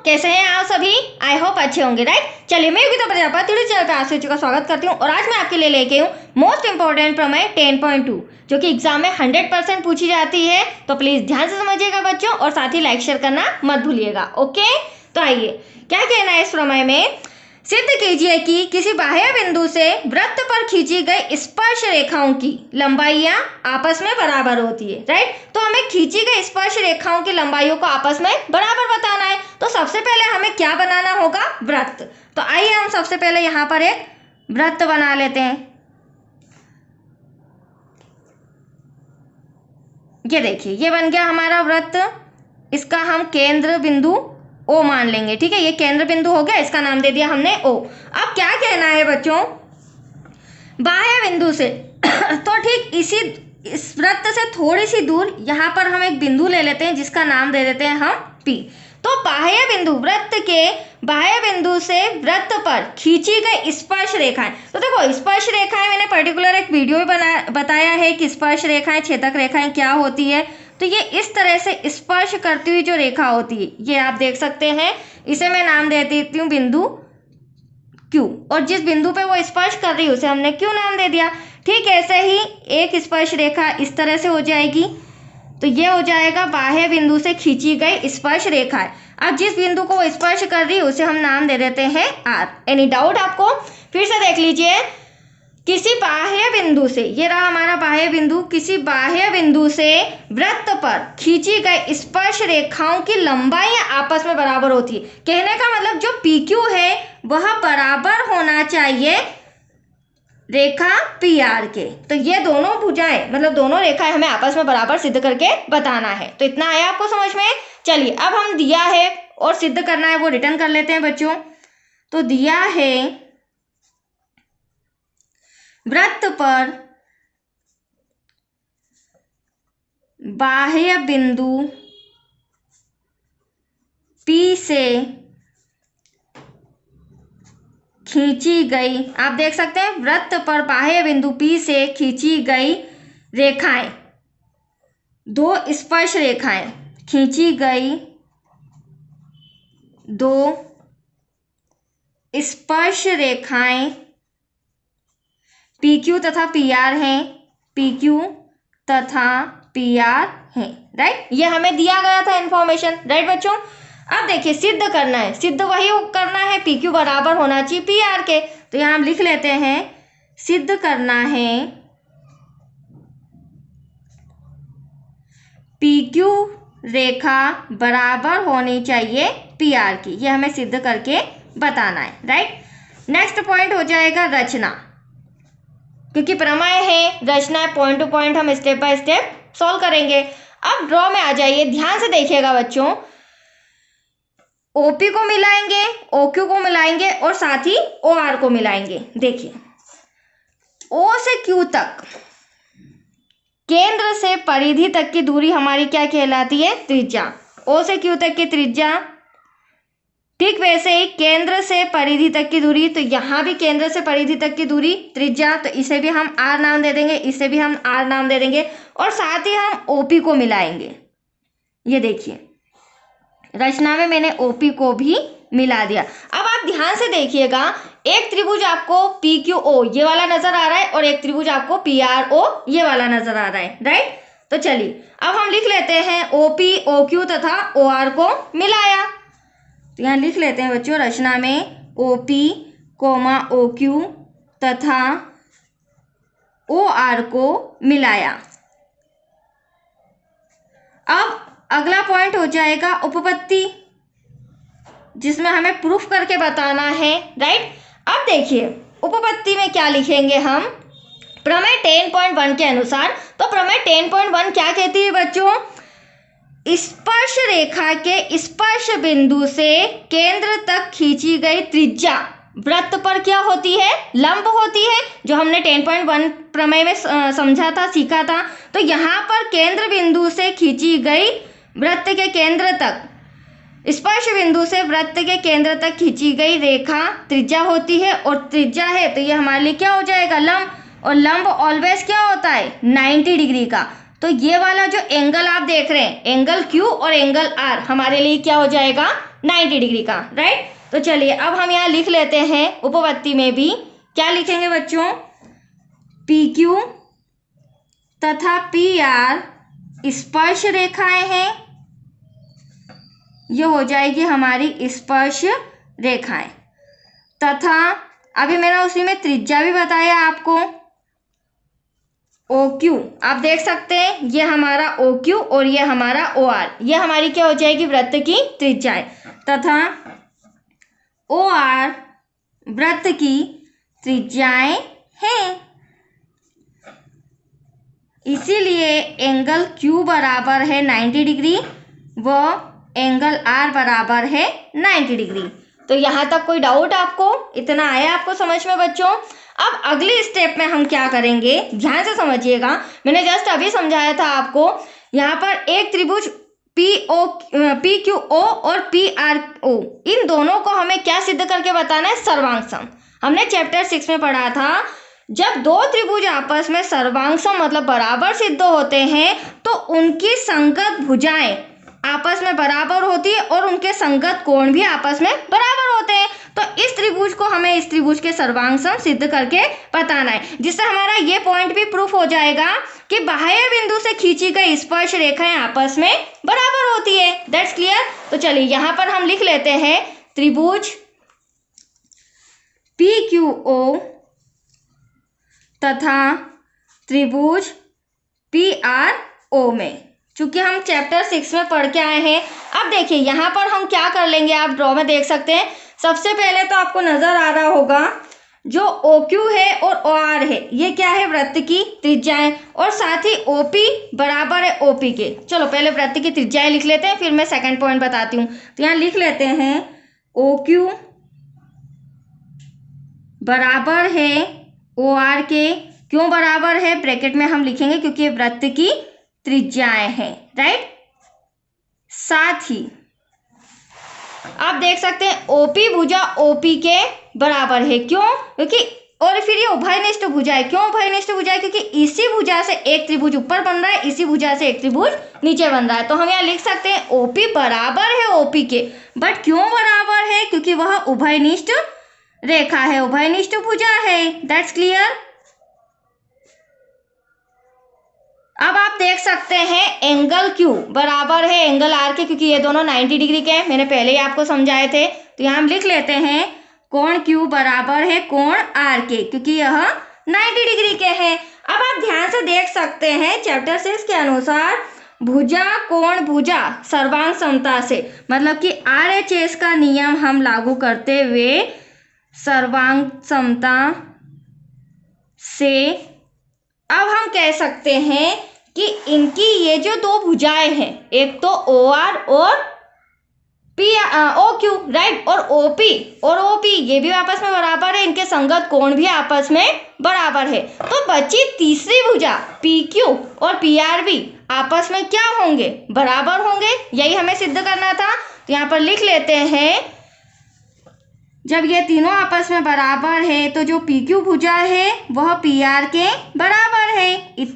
कैसे हैं आप सभी? आई होप अच्छे होंगे, राइट। चलिए, मैं योगिता प्रजापति चैनल पे आप सभी का स्वागत करती हूँ और आज मैं आपके लिए लेके हूँ मोस्ट इंपॉर्टेंट प्रमेय 10.2 जो कि एग्जाम में 100% पूछी जाती है। तो प्लीज ध्यान से समझिएगा बच्चों और साथ ही लाइक शेयर करना मत भूलिएगा। ओके, तो आइए, क्या कहना है इस प्रमेय में। सिद्ध कीजिए कि किसी बाह्य बिंदु से वृत्त पर खींची गई स्पर्श रेखाओं की लंबाइयां आपस में बराबर होती है, राइट। तो हमें खींची गई स्पर्श रेखाओं की लंबाइयों को आपस में बराबर बताना है। तो सबसे पहले हमें क्या बनाना होगा? वृत्त। तो आइए हम सबसे पहले यहां पर एक वृत्त बना लेते हैं। ये देखिए, ये बन गया हमारा वृत्त। इसका हम केंद्र बिंदु ओ मान लेंगे, ठीक है। ये केंद्र बिंदु हो गया, इसका नाम दे दिया हमने ओ। अब क्या कहना है बच्चों, बाह्य बिंदु से तो ठीक इस वृत्त से थोड़ी सी दूर यहाँ पर हम एक बिंदु ले लेते हैं जिसका नाम दे देते हैं हम पी। तो बाह्य बिंदु, वृत्त के बाह्य बिंदु से वृत्त पर खींची गई स्पर्श रेखाएं। तो देखो, स्पर्श रेखाएं मैंने पर्टिकुलर एक वीडियो में बताया है कि स्पर्श रेखाएं, छेदक रेखाएं क्या होती है। तो ये इस तरह से स्पर्श करती हुई जो रेखा होती है, ये आप देख सकते हैं। इसे मैं नाम दे देती हूँ बिंदु Q, और जिस बिंदु पे वो स्पर्श कर रही है उसे हमने Q नाम दे दिया। ठीक ऐसे ही एक स्पर्श रेखा इस तरह से हो जाएगी। तो ये हो जाएगा बाह्य बिंदु से खींची गई स्पर्श रेखा है। अब जिस बिंदु को वो स्पर्श कर रही है उसे हम नाम दे देते हैं R। एनी डाउट आपको? फिर से देख लीजिए, किसी बाह्य बिंदु से, ये रहा हमारा बाह्य बिंदु, किसी बाह्य बिंदु से वृत्त पर खींची गई स्पर्श रेखाओं की लंबाई आपस में बराबर होती है। कहने का मतलब जो PQ है वह बराबर होना चाहिए रेखा PR के। तो ये दोनों भुजाएं, मतलब दोनों रेखाएं हमें आपस में बराबर सिद्ध करके बताना है। तो इतना आया आपको समझ में? चलिए, अब हम दिया है और सिद्ध करना है वो रिटर्न कर लेते हैं बच्चों। तो दिया है वृत्त पर बाह्य बिंदु P से खींची गई, आप देख सकते हैं, वृत्त पर बाह्य बिंदु P से खींची गई रेखाएं, दो स्पर्श रेखाएं, खींची गई दो स्पर्श रेखाएं PQ तथा PR हैं, PQ तथा PR हैं, राइट। ये हमें दिया गया था इंफॉर्मेशन, राइट बच्चों। अब देखिए, सिद्ध करना है, सिद्ध वही करना है, PQ बराबर होना चाहिए PR के। तो यहाँ हम लिख लेते हैं, सिद्ध करना है PQ रेखा बराबर होनी चाहिए PR की। ये हमें सिद्ध करके बताना है, राइट। नेक्स्ट पॉइंट हो जाएगा रचना, क्योंकि प्रमेय है, रचना है, पॉइंट टू पॉइंट हम स्टेप बाय स्टेप सॉल्व करेंगे। अब ड्रॉ में आ जाइए, ध्यान से देखिएगा बच्चों। OP को मिलाएंगे, OQ को मिलाएंगे और साथ ही OR को मिलाएंगे। देखिए, O से Q तक, केंद्र से परिधि तक की दूरी हमारी क्या कहलाती है? त्रिज्या। O से Q तक की त्रिज्या। ठीक वैसे ही केंद्र से परिधि तक की दूरी, तो यहाँ भी केंद्र से परिधि तक की दूरी त्रिज्या, तो इसे भी हम R नाम दे देंगे, इसे भी हम R नाम दे देंगे और साथ ही हम OP को मिलाएंगे। ये देखिए, रचना में मैंने OP को भी मिला दिया। अब आप ध्यान से देखिएगा, एक त्रिभुज आपको PQO ये वाला नजर आ रहा है और एक त्रिभुज आपको PRO ये वाला नजर आ रहा है, राइट। तो चलिए, अब हम लिख लेते हैं OP, OQ तथा OR को मिलाया। तो यहाँ लिख लेते हैं बच्चों, रचना में OP, OQ तथा OR को मिलाया। अब अगला पॉइंट हो जाएगा उपपत्ति, जिसमें हमें प्रूफ करके बताना है, राइट। अब देखिए, उपपत्ति में क्या लिखेंगे हम प्रमेय 10.1 के अनुसार। तो प्रमेय 10.1 क्या कहती है बच्चों? स्पर्श रेखा के स्पर्श बिंदु से केंद्र तक खींची गई त्रिज्या वृत्त पर क्या होती है? लंब होती है, जो हमने 10.1 प्रमेय में समझा था, सीखा था। तो यहाँ पर केंद्र बिंदु से खींची गई वृत्त के केंद्र तक, स्पर्श बिंदु से वृत्त के केंद्र तक खींची गई रेखा त्रिज्या होती है, और त्रिज्या है तो ये हमारे लिए क्या हो जाएगा? लंब। और लंब ऑलवेज क्या होता है? 90 डिग्री का। तो ये वाला जो एंगल आप देख रहे हैं, एंगल क्यू और एंगल आर, हमारे लिए क्या हो जाएगा 90 डिग्री का, राइट। तो चलिए अब हम यहाँ लिख लेते हैं उपपत्ति में भी, क्या लिखेंगे बच्चों, पी क्यू तथा पी आर स्पर्श रेखाएं हैं, ये हो जाएगी हमारी स्पर्श रेखाएं, तथा अभी मैंने उसी में त्रिज्या भी बताया आपको, ओ क्यू, आप देख सकते हैं ये हमारा ओ क्यू और ये हमारा ओ आर, ये हमारी क्या हो जाएगी वृत्त की त्रिज्याएं, तथा ओ आर वृत्त की त्रिज्याएं हैं। इसीलिए एंगल क्यू बराबर है 90 डिग्री व एंगल आर बराबर है 90 डिग्री। तो यहाँ तक कोई डाउट आपको, इतना आया आपको समझ में बच्चों। अब अगली स्टेप में हम क्या करेंगे, ध्यान से समझिएगा, मैंने जस्ट अभी समझाया था आपको। यहाँ पर एक त्रिभुज पी क्यू ओ और पी आर ओ, इन दोनों को हमें क्या सिद्ध करके बताना है, सर्वांग सम। हमने चैप्टर 6 में पढ़ा था, जब दो त्रिभुज आपस में सर्वांग सम मतलब बराबर सिद्ध होते हैं तो उनकी संगत भुजाएं आपस में बराबर होती है और उनके संगत कोण भी आपस में बराबर होते हैं। तो इस त्रिभुज को हमें इस त्रिभुज के सर्वांग सम सिद्ध करके बताना है, जिससे हमारा ये पॉइंट भी प्रूफ हो जाएगा कि बाह्य बिंदु से खींची गई स्पर्श रेखाएं आपस में बराबर होती है। That's clear. तो चलिए यहाँ पर हम लिख लेते हैं त्रिभुज पी क्यू ओ तथा त्रिभुज पी आर ओ में, चूंकि हम चैप्टर 6 में पढ़ के आए हैं। अब देखिए यहाँ पर हम क्या कर लेंगे, आप ड्रॉ में देख सकते हैं। सबसे पहले तो आपको नजर आ रहा होगा जो ओ क्यू है और ओ आर है, ये क्या है, वृत्त की त्रिज्याएं, और साथ ही ओ पी बराबर है ओ पी के। चलो पहले वृत्त की त्रिज्याएं लिख लेते हैं, फिर मैं सेकंड पॉइंट बताती हूँ। तो यहाँ लिख लेते हैं ओ क्यू बराबर है ओ आर के। क्यों बराबर है, ब्रैकेट में हम लिखेंगे क्योंकि ये वृत्त की त्रिज्याएं हैं, राइट। साथ ही आप देख सकते हैं ओपी भुजा ओपी के बराबर है। क्यों, क्योंकि और फिर ये उभयनिष्ठ भुजा है। क्यों उभयनिष्ठ भुजा है, क्योंकि इसी भुजा से एक त्रिभुज ऊपर बन रहा है, इसी भुजा से एक त्रिभुज नीचे बन रहा है। तो हम यहाँ लिख सकते हैं ओपी बराबर है ओपी के। बट क्यों बराबर है, क्योंकि वह उभयनिष्ठ रेखा है, उभयनिष्ठ भुजा है। That's clear. अब आप देख सकते हैं एंगल क्यू बराबर है एंगल आर के, क्योंकि ये दोनों 90 डिग्री के हैं, मैंने पहले ही आपको समझाए थे। तो यहाँ हम लिख लेते हैं कोण क्यू बराबर है कोण आर के, क्योंकि यह 90 डिग्री के हैं। अब आप ध्यान से देख सकते हैं चैप्टर 6 के अनुसार भुजा कोण भुजा सर्वांग समता से, मतलब कि RHS का नियम हम लागू करते हुए सर्वांग समता से अब हम कह सकते हैं कि इनकी ये जो दो भुजाएं हैं, एक तो ओ आर और ओ क्यू, राइट, और ओपी और ओपी ये भी आपस में बराबर है, इनके संगत कोण भी आपस में बराबर है। तो बची तीसरी भुजा पी क्यू और पी आर भी आपस में क्या होंगे, बराबर होंगे। यही हमें सिद्ध करना था। तो यहाँ पर लिख लेते हैं जब ये तीनों आपस में बराबर है तो जो पी क्यू भुजा है वह पी आर के बराबर है।